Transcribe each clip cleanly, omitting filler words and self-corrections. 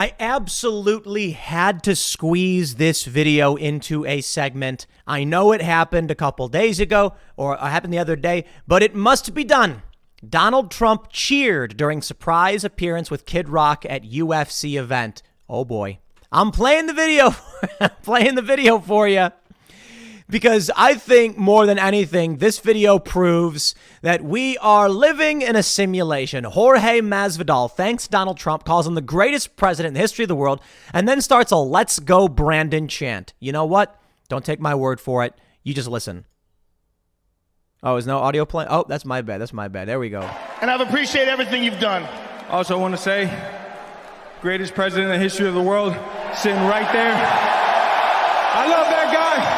I absolutely had to squeeze this video into a segment. I know it happened a couple days ago, or it happened the other day, but it must be done. Donald Trump cheered during surprise appearance with Kid Rock at UFC event. Oh boy. I'm playing the video. Playing the video for you. Because I think more than anything, this video proves that we are living in a simulation. Jorge Masvidal thanks Donald Trump, calls him the greatest president in the history of the world, and then starts a "Let's Go Brandon" chant. You know what? Don't take my word for it. You just listen. Oh, is no audio playing? Oh, that's my bad. That's my bad. There we go. And I've appreciated everything you've done. Also, I want to say, greatest president in the history of the world, sitting right there. I love that guy.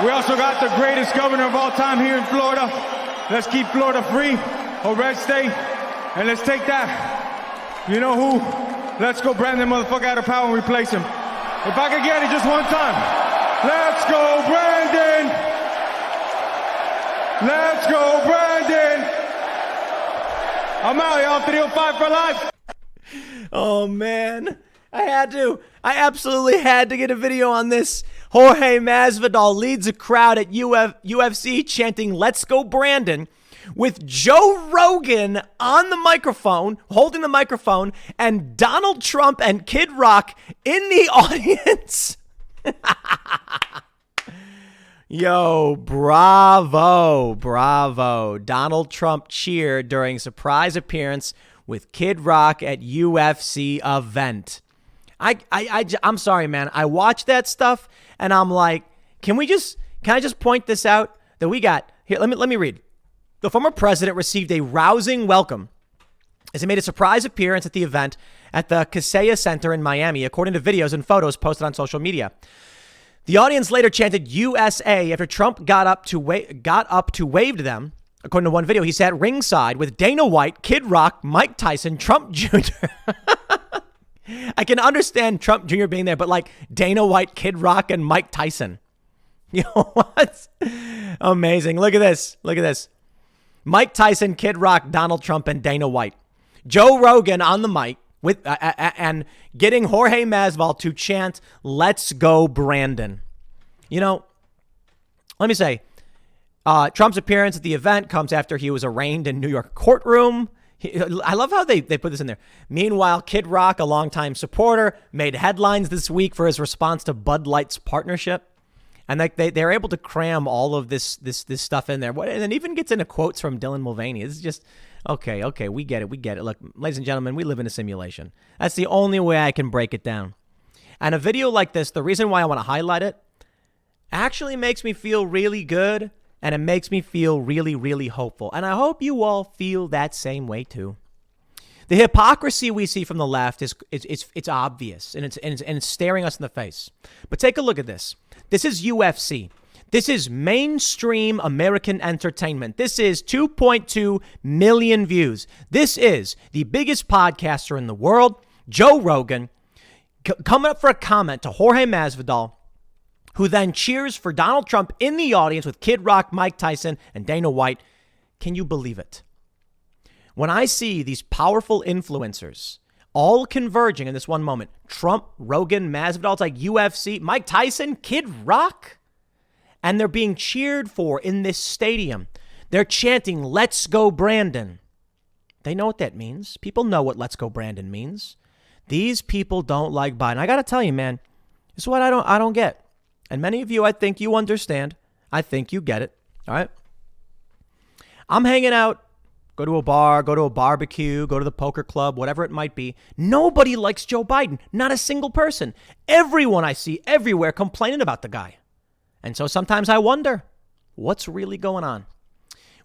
We also got the greatest governor of all time here in Florida. Let's keep Florida free, a red state, and let's take that. You know who? Let's go Brandon motherfucker out of power and replace him. If I could get it just one time. Let's go Brandon! Let's go Brandon! I'm out, y'all. 305 for life. Oh, man. I absolutely had to get a video on this. Jorge Masvidal leads a crowd at UFC chanting "Let's Go Brandon" with Joe Rogan on the microphone, holding the microphone, and Donald Trump and Kid Rock in the audience. Yo, bravo, bravo. Donald Trump cheered during surprise appearance with Kid Rock at UFC event. I'm sorry, man. I watched that stuff and I'm like, can I just point this out that we got here? Let me read. The former president received a rousing welcome as he made a surprise appearance at the event at the Kaseya Center in Miami, according to videos and photos posted on social media. The audience later chanted USA after Trump got up to wave to them. According to one video, he sat ringside with Dana White, Kid Rock, Mike Tyson, Trump Jr. I can understand Trump Jr. being there, but like Dana White, Kid Rock, and Mike Tyson. You know what? Amazing. Look at this. Look at this. Mike Tyson, Kid Rock, Donald Trump, and Dana White. Joe Rogan on the mic with and getting Jorge Masvidal to chant "Let's Go Brandon." You know, let me say, Trump's appearance at the event comes after he was arraigned in New York courtroom. I love how they put this in there. Meanwhile, Kid Rock, a longtime supporter, made headlines this week for his response to Bud Light's partnership. And like they're able to cram all of this stuff in there. And it even gets into quotes from Dylan Mulvaney. It's just, okay, we get it. Look, ladies and gentlemen, we live in a simulation. That's the only way I can break it down. And a video like this, the reason why I want to highlight it, actually makes me feel really good. And it makes me feel really, really hopeful. And I hope you all feel that same way too. The hypocrisy we see from the left it's obvious and it's staring us in the face. But take a look at this. This is UFC. This is mainstream American entertainment. This is 2.2 million views. This is the biggest podcaster in the world, Joe Rogan, coming up for a comment to Jorge Masvidal, who then cheers for Donald Trump in the audience with Kid Rock, Mike Tyson, and Dana White. Can you believe it? When I see these powerful influencers all converging in this one moment, Trump, Rogan, Masvidal, it's like UFC, Mike Tyson, Kid Rock, and they're being cheered for in this stadium. They're chanting, "Let's go Brandon." They know what that means. People know what "Let's go Brandon" means. These people don't like Biden. I got to tell you, man, this is what I don't get. And many of you, I think you understand. I think you get it. All right. I'm hanging out, go to a bar, go to a barbecue, go to the poker club, whatever it might be. Nobody likes Joe Biden. Not a single person. Everyone I see everywhere complaining about the guy. And so sometimes I wonder, what's really going on?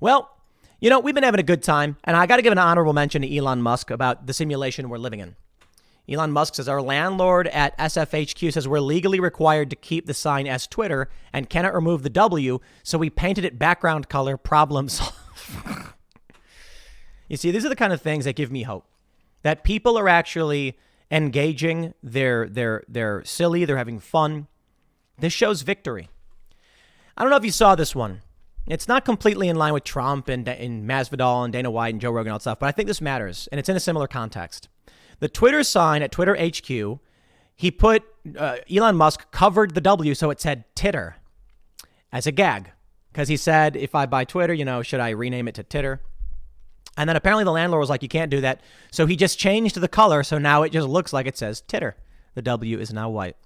Well, you know, we've been having a good time. And I got to give an honorable mention to Elon Musk about the simulation we're living in. Elon Musk says our landlord at SFHQ says we're legally required to keep the sign as Twitter and cannot remove the W, so we painted it background color. Problem solved. You see, these are the kind of things that give me hope. That people are actually engaging, they're silly, they're having fun. This shows victory. I don't know if you saw this one. It's not completely in line with Trump and Masvidal and Dana White and Joe Rogan and all that stuff, but I think this matters, and it's in a similar context. The Twitter sign at Twitter HQ, he put, Elon Musk covered the W so it said titter as a gag. Because he said, if I buy Twitter, should I rename it to Titter? And then apparently the landlord was like, you can't do that. So he just changed the color. So now it just looks like it says Titter. The W is now white.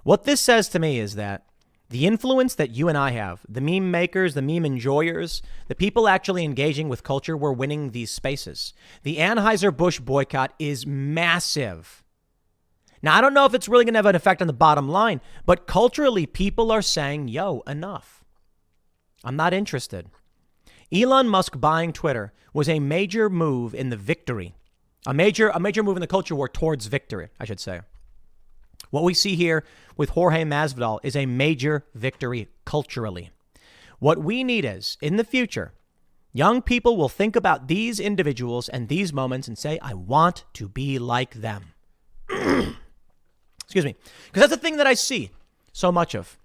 What this says to me is that the influence that you and I have, the meme makers, the meme enjoyers, the people actually engaging with culture, we're winning these spaces. The Anheuser-Busch boycott is massive. Now, I don't know if it's really going to have an effect on the bottom line, but culturally, people are saying, yo, enough. I'm not interested. Elon Musk buying Twitter was a major move in the victory, a major move in the culture war towards victory, I should say. What we see here with Jorge Masvidal is a major victory culturally. What we need is, in the future, young people will think about these individuals and these moments and say, I want to be like them. Excuse me. Because that's the thing that I see so much of.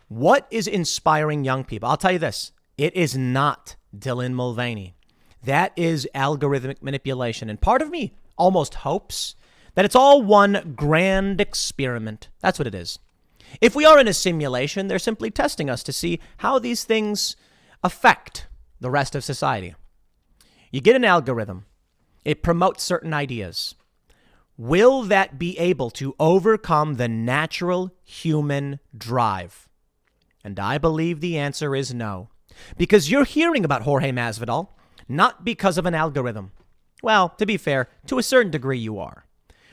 What is inspiring young people? I'll tell you this. It is not Dylan Mulvaney. That is algorithmic manipulation. And part of me almost hopes that it's all one grand experiment. That's what it is. If we are in a simulation, they're simply testing us to see how these things affect the rest of society. You get an algorithm. It promotes certain ideas. Will that be able to overcome the natural human drive? And I believe the answer is no. Because you're hearing about Jorge Masvidal, not because of an algorithm. Well, to be fair, to a certain degree you are.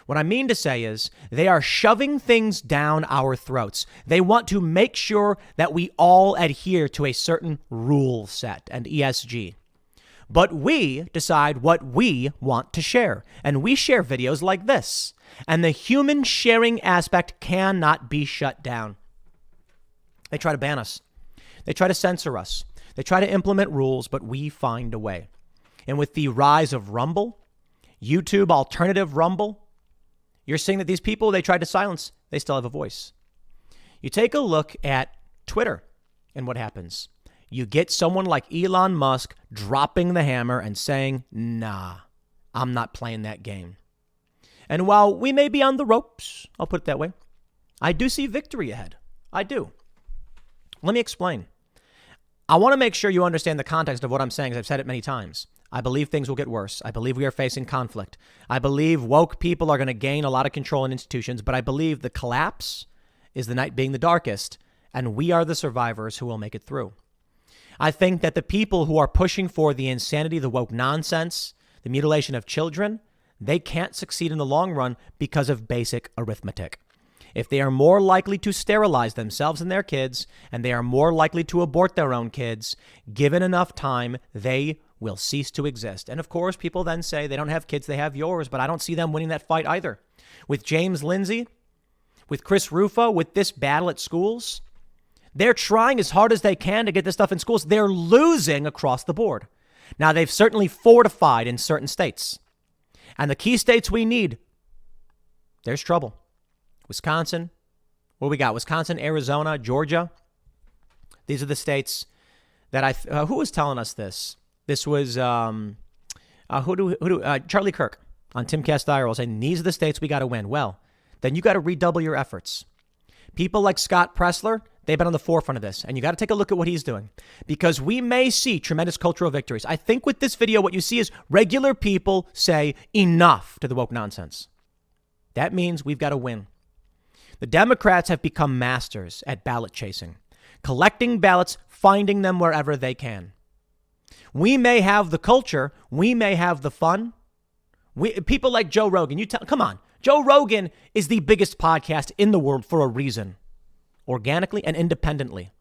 What I mean to say is they are shoving things down our throats. They want to make sure that we all adhere to a certain rule set and ESG. But we decide what we want to share. And we share videos like this. And the human sharing aspect cannot be shut down. They try to ban us. They try to censor us. They try to implement rules, but we find a way. And with the rise of Rumble, YouTube alternative Rumble, you're seeing that these people they tried to silence, they still have a voice. You take a look at Twitter and what happens. You get someone like Elon Musk dropping the hammer and saying, nah, I'm not playing that game. And while we may be on the ropes, I'll put it that way, I do see victory ahead. I do. Let me explain. I want to make sure you understand the context of what I'm saying, as I've said it many times. I believe things will get worse. I believe we are facing conflict. I believe woke people are going to gain a lot of control in institutions, but I believe the collapse is the night being the darkest, and we are the survivors who will make it through. I think that the people who are pushing for the insanity, the woke nonsense, the mutilation of children, they can't succeed in the long run because of basic arithmetic. If they are more likely to sterilize themselves and their kids, and they are more likely to abort their own kids, given enough time, they will cease to exist. And of course, people then say they don't have kids, they have yours, but I don't see them winning that fight either. With James Lindsay, with Chris Rufo, with this battle at schools, they're trying as hard as they can to get this stuff in schools. They're losing across the board. Now, they've certainly fortified in certain states. And the key states we need, there's trouble. Wisconsin, what we got? Wisconsin, Arizona, Georgia. These are the states that who was telling us this? This was Charlie Kirk on Timcast IRL saying these are the states we got to win. Well, then you got to redouble your efforts. People like Scott Pressler, they've been on the forefront of this, and you got to take a look at what he's doing because we may see tremendous cultural victories. I think with this video, what you see is regular people say enough to the woke nonsense. That means we've got to win. The Democrats have become masters at ballot chasing, collecting ballots, finding them wherever they can. We may have the culture. We may have the fun. People like Joe Rogan, come on. Joe Rogan is the biggest podcast in the world for a reason, organically and independently.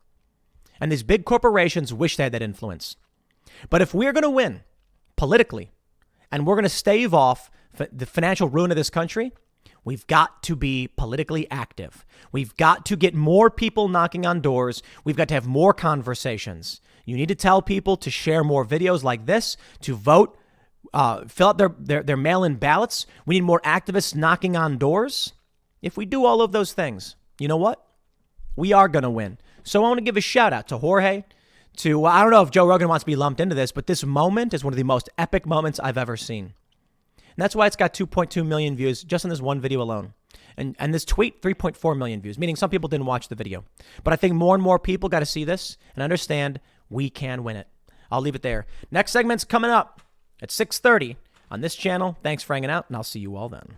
And these big corporations wish they had that influence. But if we're going to win politically and we're going to stave off the financial ruin of this country, we've got to be politically active. We've got to get more people knocking on doors. We've got to have more conversations. You need to tell people to share more videos like this, to vote, fill out their mail-in ballots. We need more activists knocking on doors. If we do all of those things, you know what? We are going to win. So I want to give a shout out to Jorge, I don't know if Joe Rogan wants to be lumped into this, but this moment is one of the most epic moments I've ever seen. And that's why it's got 2.2 million views just in this one video alone. And this tweet, 3.4 million views, meaning some people didn't watch the video. But I think more and more people got to see this and understand we can win it. I'll leave it there. Next segment's coming up at 6:30 on this channel. Thanks for hanging out, and I'll see you all then.